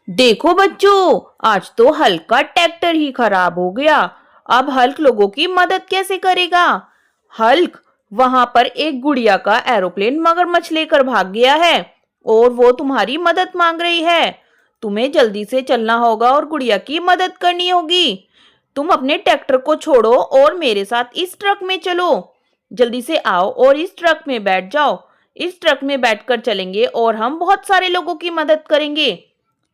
देखो बच्चों, आज तो हल्क का ट्रैक्टर ही खराब हो गया। अब हल्क लोगों की मदद कैसे करेगा? हल्क, वहां पर एक गुड़िया का एरोप्लेन मगरमच्छ लेकर भाग गया है और वो तुम्हारी मदद मांग रही है। तुम्हें जल्दी से चलना होगा और गुड़िया की मदद करनी होगी। तुम अपने ट्रैक्टर को छोड़ो और मेरे साथ इस ट्रक में चलो। जल्दी से आओ और इस ट्रक में बैठ जाओ। इस ट्रक में बैठकर चलेंगे और हम बहुत सारे लोगों की मदद करेंगे।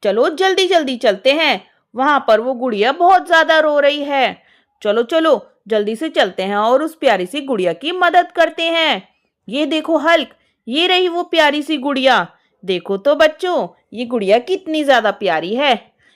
चलो जल्दी जल्दी चलते हैं। वहां पर वो गुड़िया बहुत ज्यादा रो रही है। चलो चलो जल्दी से चलते हैं और उस प्यारी सी गुड़िया की मदद करते हैं। ये देखो हल्क, ये रही वो प्यारी सी गुड़िया। देखो तो बच्चों, ये गुड़िया कितनी ज्यादा प्यारी है।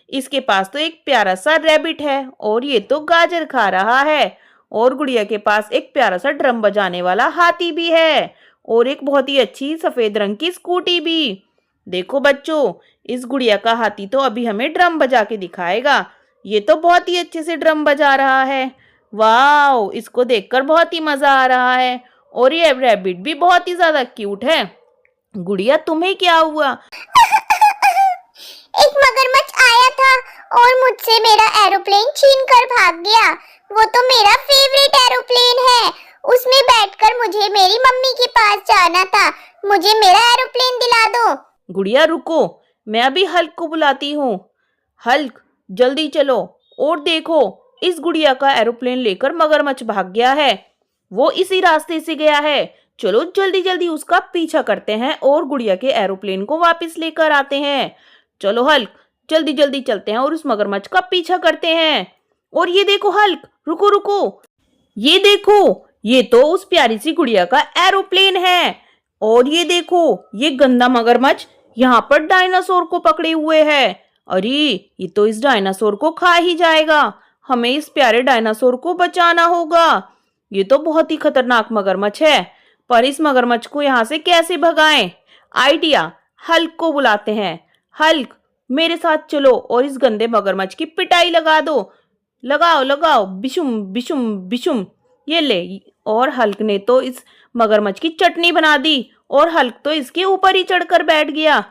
इसके पास तो एक प्यारा सा रैबिट है और ये तो गाजर खा रहा है। और गुड़िया के पास एक प्यारा सा ड्रम बजाने वाला हाथी भी है और एक बहुत ही अच्छी सफेद रंग की स्कूटी भी। देखो बच्चों, इस गुड़िया का हाथी तो अभी हमें ड्रम बजा के दिखाएगा। ये तो बहुत ही अच्छे से ड्रम बजा रहा है। वाह, इसको देखकर बहुत ही मजा आ रहा है। और ये रैबिट भी बहुत ही ज्यादा क्यूट है। गुड़िया, तुम्हें क्या हुआ? एक मगरमच्छ आया था और मुझसे मेरा एरोप्लेन छीन कर भाग गया। वो तो मेरा फेवरेट एरोप्लेन है। उसमें बैठकर मुझे मेरी मम्मी के पास जाना था। मुझे मेरा एरोप्लेन दिला दो। गुड़िया रुको, मैं अभी हल्क को बुलाती हूँ। हल्क, जल्दी चलो और देखो, इस गुड़िया का एरोप्लेन लेकर मगरमच्छ भाग गया है। वो इसी रास्ते से गया है। चलो जल्दी जल्दी उसका पीछा करते हैं और गुड़िया के एरोप्लेन को वापस लेकर आते हैं। चलो हल्क, जल्दी जल्दी चलते हैं और उस मगरमच्छ का पीछा करते हैं। और ये देखो हल्क, रुको रुको, ये देखो, ये तो उस प्यारी सी गुड़िया का एरोप्लेन है। और ये देखो, ये गंदा मगरमच्छ यहाँ पर डायनासोर को पकड़े हुए है। अरे, ये तो इस डायनासोर को खा ही जाएगा। हमें इस प्यारे डायनासोर को बचाना होगा। ये तो बहुत ही खतरनाक मगरमच्छ है, पर इस मगरमच्छ को यहाँ से कैसे भगाएं? आइडिया, हल्क को बुलाते हैं। हल्क, मेरे साथ चलो और इस गंदे मगरमच्छ की पिटाई लगा दो। लगाओ लगाओ, बिशुम बिशुम बिशुम। ये ले। और हल्क ने तो इस मगरमच्छ की चटनी बना दी और हल्क तो इसके ऊपर ही चढ़कर बैठ गया।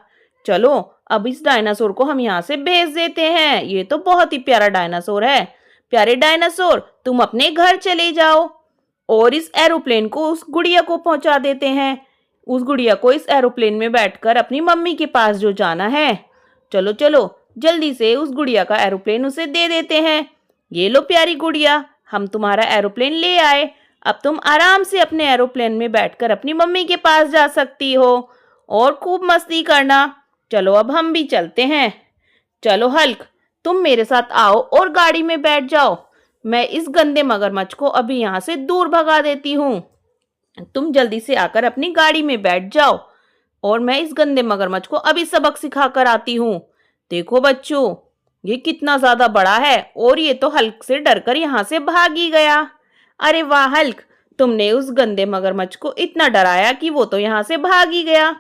चलो अब इस डायनासोर को हम यहाँ से भेज देते हैं। ये तो बहुत ही प्यारा डायनासोर है। प्यारे डायनासोर, तुम अपने घर चले जाओ और इस एरोप्लेन को उस गुड़िया को पहुंचा देते हैं। उस गुड़िया को इस एरोप्लेन में बैठकर अपनी मम्मी के पास जो जाना है। चलो चलो जल्दी से उस गुड़िया का एरोप्लेन उसे दे देते हैं। ये लो प्यारी गुड़िया, हम तुम्हारा एरोप्लेन ले आए। अब तुम आराम से अपने एरोप्लेन में बैठकर अपनी मम्मी के पास जा सकती हो और खूब मस्ती करना। चलो अब हम भी चलते हैं। चलो हल्क, तुम मेरे साथ आओ और गाड़ी में बैठ जाओ। मैं इस गंदे मगरमच्छ को अभी यहाँ से दूर भगा देती हूँ। तुम जल्दी से आकर अपनी गाड़ी में बैठ जाओ और मैं इस गंदे मगरमच्छ को अभी सबक सिखा कर आती हूँ। देखो बच्चों, ये कितना ज्यादा बड़ा है और ये तो हल्क से डरकर यहाँ से भाग ही गया। अरे वाह हल्क, तुमने उस गंदे मगरमच्छ को इतना डराया कि वो तो यहाँ से भाग ही गया।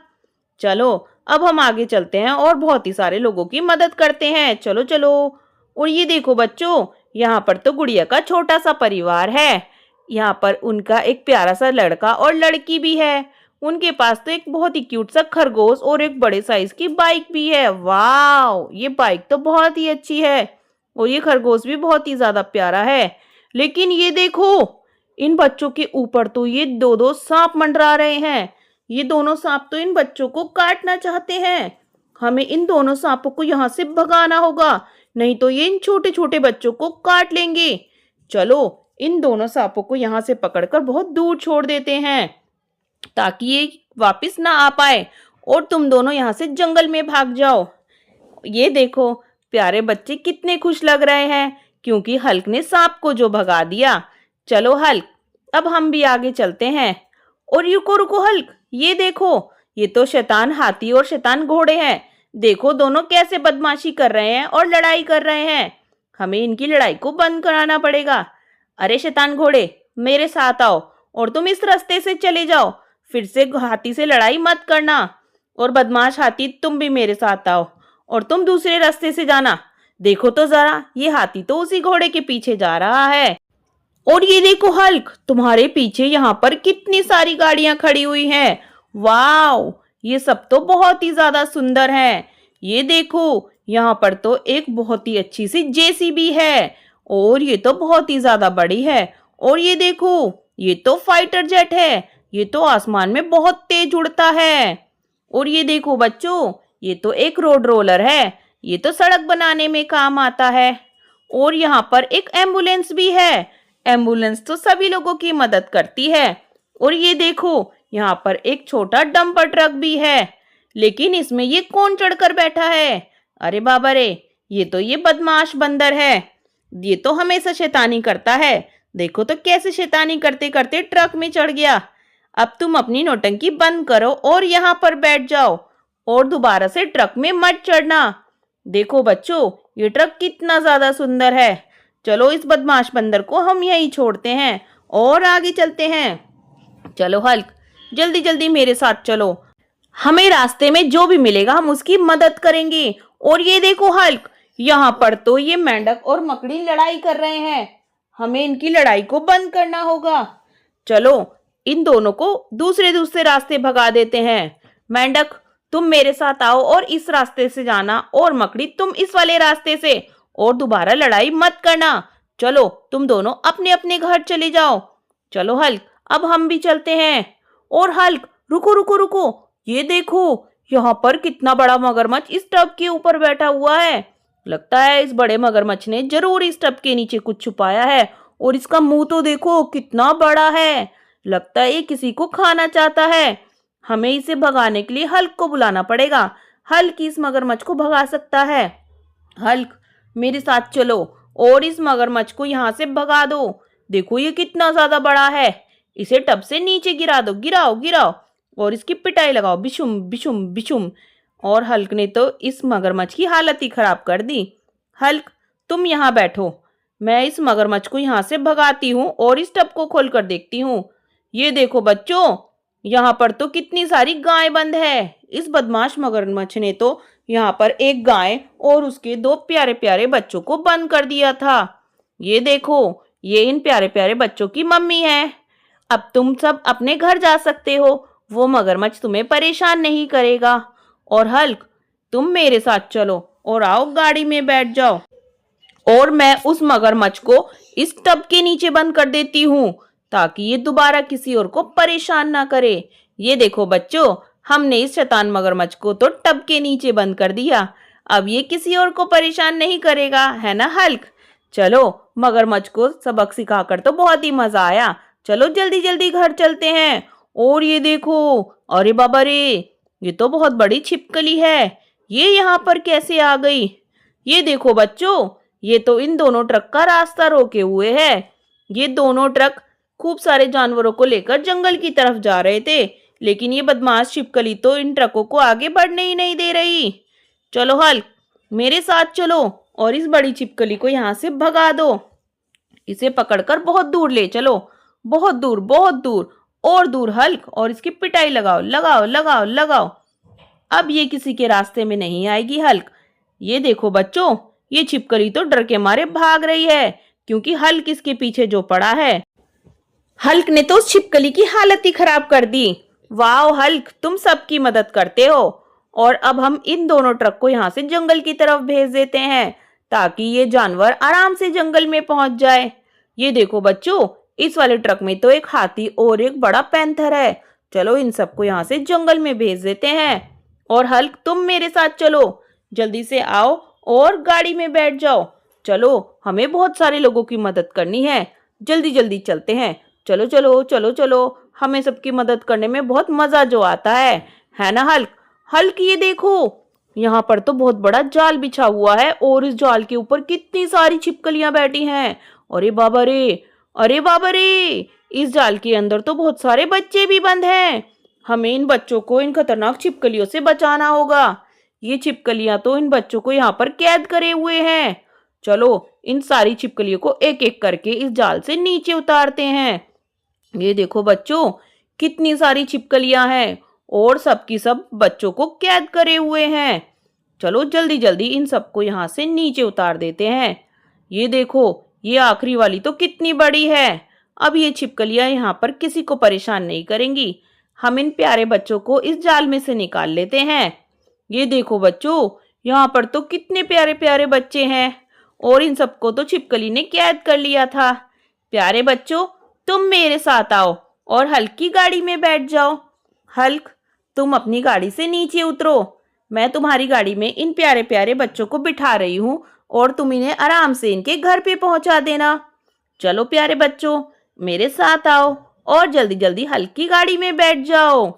चलो अब हम आगे चलते हैं और बहुत ही सारे लोगों की मदद करते हैं। चलो चलो। और ये देखो बच्चों, यहाँ पर तो गुड़िया का छोटा सा परिवार है। यहाँ पर उनका एक प्यारा सा लड़का और लड़की भी है। उनके पास तो एक बहुत ही क्यूट सा खरगोश और एक बड़े साइज की बाइक भी है। वाह, ये बाइक तो बहुत ही अच्छी है और ये खरगोश भी बहुत ही ज्यादा प्यारा है। लेकिन ये देखो, इन बच्चों के ऊपर तो ये दो दो सांप मंडरा रहे हैं। ये दोनों सांप तो इन बच्चों को काटना चाहते हैं। हमें इन दोनों सांपों को यहाँ से भगाना होगा, नहीं तो ये इन छोटे छोटे बच्चों को काट लेंगे। चलो इन दोनों सांपों को यहाँ से पकड़कर बहुत दूर छोड़ देते हैं ताकि ये वापस ना आ पाए और तुम दोनों यहाँ से जंगल में भाग जाओ। ये देखो, प्यारे बच्चे कितने खुश लग रहे हैं क्योंकि हल्क ने सांप को जो भगा दिया। चलो हल्क, अब हम भी आगे चलते हैं। और रुको रुको हल्क, ये देखो, ये तो शैतान हाथी और शैतान घोड़े हैं। देखो दोनों कैसे बदमाशी कर रहे हैं और लड़ाई कर रहे हैं। हमें इनकी लड़ाई को बंद कराना पड़ेगा। अरे शैतान घोड़े, मेरे साथ आओ और तुम इस रास्ते से चले जाओ। फिर से हाथी से लड़ाई मत करना। और बदमाश हाथी, तुम भी मेरे साथ आओ और तुम दूसरे रास्ते से जाना। देखो तो जरा, ये हाथी तो उसी घोड़े के पीछे जा रहा है। और ये देखो हल्क, तुम्हारे पीछे यहाँ पर कितनी सारी गाड़ियां खड़ी हुई हैं। वाव, ये सब तो बहुत ही ज्यादा सुंदर हैं। ये देखो, यहाँ पर तो एक बहुत ही अच्छी सी जेसीबी है और ये तो बहुत ही ज्यादा बड़ी है। और ये देखो, ये तो फाइटर जेट है। ये तो आसमान में बहुत तेज उड़ता है। और ये देखो बच्चों, ये तो एक रोड रोलर है। ये तो सड़क बनाने में काम आता है। और यहाँ पर एक एम्बुलेंस भी है। एम्बुलेंस तो सभी लोगों की मदद करती है। और ये देखो, यहाँ पर एक छोटा डंपर ट्रक भी है। लेकिन इसमें ये कौन चढ़कर बैठा है? अरे बाबा रे, ये बदमाश बंदर है। ये तो हमेशा शैतानी करता है। देखो तो कैसे शैतानी करते करते ट्रक में चढ़ गया। अब तुम अपनी नौटंकी बंद करो और यहाँ पर बैठ जाओ और दोबारा से ट्रक में मत चढ़ना। देखो बच्चों, ये ट्रक कितना ज्यादा सुंदर है। चलो इस बदमाश बंदर को हम यहीं छोड़ते हैं और आगे चलते हैं। चलो हल्क, जल्दी जल्दी मेरे साथ चलो। हमें रास्ते में जो भी मिलेगा हम उसकी मदद करेंगे। और ये देखो हल्क, यहाँ पर तो ये मेंढक और मकड़ी लड़ाई कर रहे हैं। हमें इनकी लड़ाई को बंद करना होगा। चलो इन दोनों को दूसरे दूसरे रास्ते भगा देते हैं। मेंढक, तुम मेरे साथ आओ और इस रास्ते से जाना, और मकड़ी तुम इस वाले रास्ते से, और दोबारा लड़ाई मत करना। चलो तुम दोनों अपने अपने घर चले जाओ। चलो हल्क, अब हम भी चलते हैं। और हल्क, रुको रुको रुको, ये देखो, यहाँ पर कितना बड़ा मगरमच्छ इस टब के ऊपर बैठा हुआ है। लगता है इस बड़े मगरमच्छ ने जरूर इस टब के नीचे कुछ छुपाया है। और इसका मुंह तो देखो कितना बड़ा है। लगता है ये किसी को खाना चाहता है। हमें इसे भगाने के लिए हल्क को बुलाना पड़ेगा। हल्क इस मगरमच्छ को भगा सकता है। हल्क, मेरे साथ चलो और इस मगरमच्छ को यहाँ से भगा दो। देखो ये कितना ज्यादा बड़ा है। इसे टब से नीचे गिरा दो, गिराओ गिराओ, और इसकी पिटाई लगाओ, बिशुम बिशुम बिशुम। और हल्क ने तो इस मगरमच्छ की हालत ही खराब कर दी। हल्क, तुम यहाँ बैठो, मैं इस मगरमच्छ को यहाँ से भगाती हूँ और इस टब को खोल कर देखती हूँ। ये देखो बच्चों, यहाँ पर तो कितनी सारी गाय बंद है। इस बदमाश मगरमच्छ ने तो यहाँ पर एक गाय और उसके दो प्यारे प्यारे बच्चों को बंद कर दिया था। ये देखो, ये इन प्यारे प्यारे बच्चों की मम्मी है। अब तुम सब अपने घर जा सकते हो। वो मगरमच्छ तुम्हें परेशान नहीं करेगा। और हल्क, तुम मेरे साथ चलो और आओ गाड़ी में बैठ जाओ, और मैं उस मगरमच्छ को इस टब के नीचे बंद कर देती हूँ ताकि ये दोबारा किसी और को परेशान ना करे। ये देखो बच्चों, हमने इस शैतान मगरमच्छ को तो टब के नीचे बंद कर दिया। अब ये किसी और को परेशान नहीं करेगा, है ना हल्क? चलो, मगरमच्छ को सबक सिखाकर तो बहुत ही मजा आया। चलो जल्दी जल्दी घर चलते हैं। और ये देखो, अरे बाबा रे, ये तो बहुत बड़ी छिपकली है। ये यहाँ पर कैसे आ गई? ये देखो बच्चों, ये तो इन दोनों ट्रक का रास्ता रोके हुए है। ये दोनों ट्रक खूब सारे जानवरों को लेकर जंगल की तरफ जा रहे थे, लेकिन ये बदमाश छिपकली तो इन ट्रकों को आगे बढ़ने ही नहीं दे रही। चलो हल्क, मेरे साथ चलो और इस बड़ी छिपकली को यहाँ से भगा दो। इसे पकड़कर बहुत दूर ले चलो, बहुत दूर बहुत दूर और दूर हल्क, और इसकी पिटाई लगाओ लगाओ लगाओ लगाओ। अब ये किसी के रास्ते में नहीं आएगी हल्क। ये देखो बच्चों, ये छिपकली तो डर के मारे भाग रही है क्योंकि हल्क इसके पीछे जो पड़ा है। हल्क ने तो उस छिपकली की हालत ही खराब कर दी। वाह हल्क, तुम सबकी मदद करते हो। और अब हम इन दोनों ट्रक को यहाँ से जंगल की तरफ भेज देते हैं ताकि ये जानवर आराम से जंगल में पहुंच जाए। ये देखो बच्चों, इस वाले ट्रक में तो एक हाथी और एक बड़ा पैंथर है। चलो इन सबको यहाँ से जंगल में भेज देते हैं। और हल्क, तुम मेरे साथ चलो, जल्दी से आओ और गाड़ी में बैठ जाओ। चलो, हमें बहुत सारे लोगों की मदद करनी है। जल्दी जल्दी चलते हैं। चलो चलो चलो चलो, हमें सबकी मदद करने में बहुत मजा जो आता है ना हल्क? हल्क, ये देखो, यहाँ पर तो बहुत बड़ा जाल बिछा हुआ है और इस जाल के ऊपर कितनी सारी छिपकलियां बैठी हैं। अरे बाबा रे, अरे बाबा रे, इस जाल के अंदर तो बहुत सारे बच्चे भी बंद हैं। हमें इन बच्चों को इन खतरनाक छिपकलियों से बचाना होगा। ये छिपकलियां तो इन बच्चों को यहाँ पर कैद करे हुए हैं। चलो इन सारी छिपकलियों को एक एक करके इस जाल से नीचे उतारते हैं। ये देखो बच्चों, कितनी सारी छिपकलियां हैं और सबकी सब बच्चों को कैद करे हुए हैं। चलो जल्दी जल्दी इन सबको यहाँ से नीचे उतार देते हैं। ये देखो, ये आखिरी वाली तो कितनी बड़ी है। अब ये छिपकलियां यहाँ पर किसी को परेशान नहीं करेंगी। हम इन प्यारे बच्चों को इस जाल में से निकाल लेते हैं। ये देखो बच्चों, यहाँ पर तो कितने प्यारे प्यारे बच्चे हैं और इन सबको तो छिपकली ने कैद कर लिया था। प्यारे बच्चों, तुम मेरे साथ आओ और हल्क की गाड़ी में बैठ जाओ। हल्क, तुम अपनी गाड़ी से नीचे उतरो। मैं तुम्हारी गाड़ी में इन प्यारे प्यारे बच्चों को बिठा रही हूँ और तुम इन्हें आराम से इनके घर पे पहुंचा देना। चलो प्यारे बच्चों, मेरे साथ आओ और जल्दी जल्दी हल्क की गाड़ी में बैठ जाओ।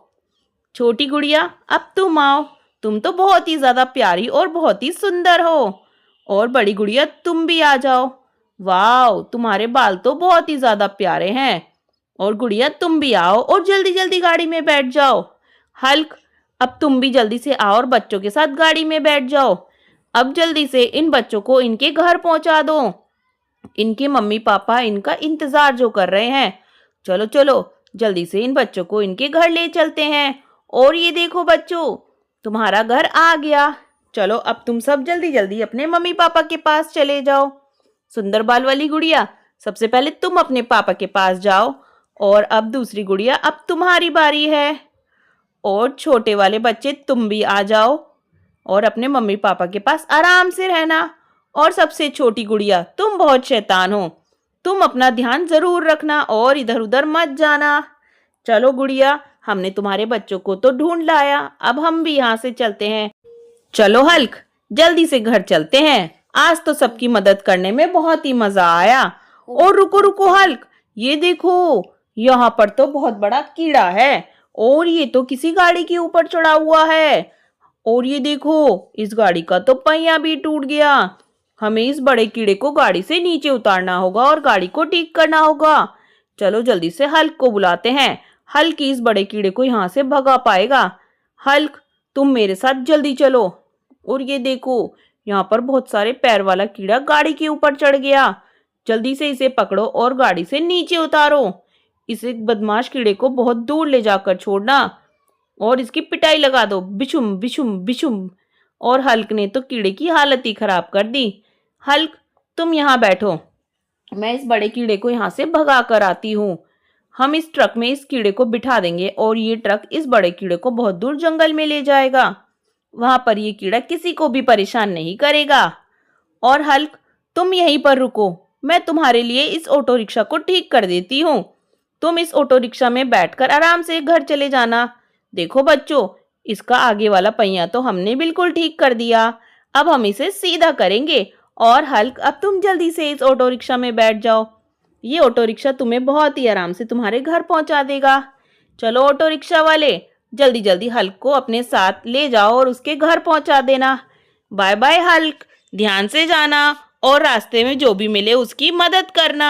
छोटी गुड़िया, अब तुम आओ। तुम तो बहुत ही ज्यादा प्यारी और बहुत ही सुंदर हो। और बड़ी गुड़िया, तुम भी आ जाओ। वाह, तुम्हारे बाल तो बहुत ही ज्यादा प्यारे हैं। और गुड़िया, तुम भी आओ और जल्दी जल्दी गाड़ी में बैठ जाओ। हल्क, अब तुम भी जल्दी से आओ और बच्चों के साथ गाड़ी में बैठ जाओ। अब जल्दी से इन बच्चों को इनके घर पहुंचा दो। इनके मम्मी पापा इनका इंतजार जो कर रहे हैं। चलो चलो, जल्दी से इन बच्चों को इनके घर ले चलते हैं। और ये देखो बच्चों, तुम्हारा घर आ गया। चलो अब तुम सब जल्दी जल्दी अपने मम्मी पापा के पास चले जाओ। सुंदर बाल वाली गुड़िया, सबसे पहले तुम अपने पापा के पास जाओ। और अब दूसरी गुड़िया, अब तुम्हारी बारी है। और छोटे वाले बच्चे, तुम भी आ जाओ और अपने मम्मी पापा के पास आराम से रहना। और सबसे छोटी गुड़िया, तुम बहुत शैतान हो। तुम अपना ध्यान जरूर रखना और इधर उधर मत जाना। चलो गुड़िया, हमने तुम्हारे बच्चों को तो ढूंढ लाया, अब हम भी यहाँ से चलते हैं। चलो हल्क, जल्दी से घर चलते हैं। आज तो सबकी मदद करने में बहुत ही मजा आया। और रुको रुको हल्क, ये देखो, यहाँ पर तो बहुत बड़ा कीड़ा है और ये तो किसी गाड़ी के ऊपर चढ़ा हुआ है। और ये देखो, इस गाड़ी का तो पहिया भी टूट गया। हमें इस बड़े कीड़े को गाड़ी से नीचे उतारना होगा और गाड़ी को ठीक करना होगा। चलो जल्दी से हल्क को बुलाते हैं। हल्क इस बड़े कीड़े को यहाँ से भगा पाएगा। हल्क, तुम मेरे साथ जल्दी चलो। और ये देखो, यहाँ पर बहुत सारे पैर वाला कीड़ा गाड़ी के ऊपर चढ़ गया। जल्दी से इसे पकड़ो और गाड़ी से नीचे उतारो। इसे बदमाश कीड़े को बहुत दूर ले जाकर छोड़ना और इसकी पिटाई लगा दो, बिशुम बिशुम बिशुम। और हल्क ने तो कीड़े की हालत ही खराब कर दी। हल्क, तुम यहाँ बैठो, मैं इस बड़े कीड़े को यहाँ से भगा कर आती हूँ। हम इस ट्रक में इस कीड़े को बिठा देंगे और ये ट्रक इस बड़े कीड़े को बहुत दूर जंगल में ले जाएगा। वहां पर ये कीड़ा किसी को भी परेशान नहीं करेगा। और हल्क, तुम यहीं पर रुको, मैं तुम्हारे लिए इस ऑटो रिक्शा को ठीक कर देती हूँ। तुम इस ऑटो रिक्शा में बैठकर आराम से घर चले जाना। देखो बच्चों, इसका आगे वाला पहिया तो हमने बिल्कुल ठीक कर दिया। अब हम इसे सीधा करेंगे। और हल्क, अब तुम जल्दी से इस ऑटो रिक्शा में बैठ जाओ। ये ऑटो रिक्शा तुम्हें बहुत ही आराम से तुम्हारे घर पहुंचा देगा। चलो ऑटो रिक्शा वाले, जल्दी जल्दी हल्क को अपने साथ ले जाओ और उसके घर पहुंचा देना। बाय बाय हल्क, ध्यान से जाना और रास्ते में जो भी मिले उसकी मदद करना।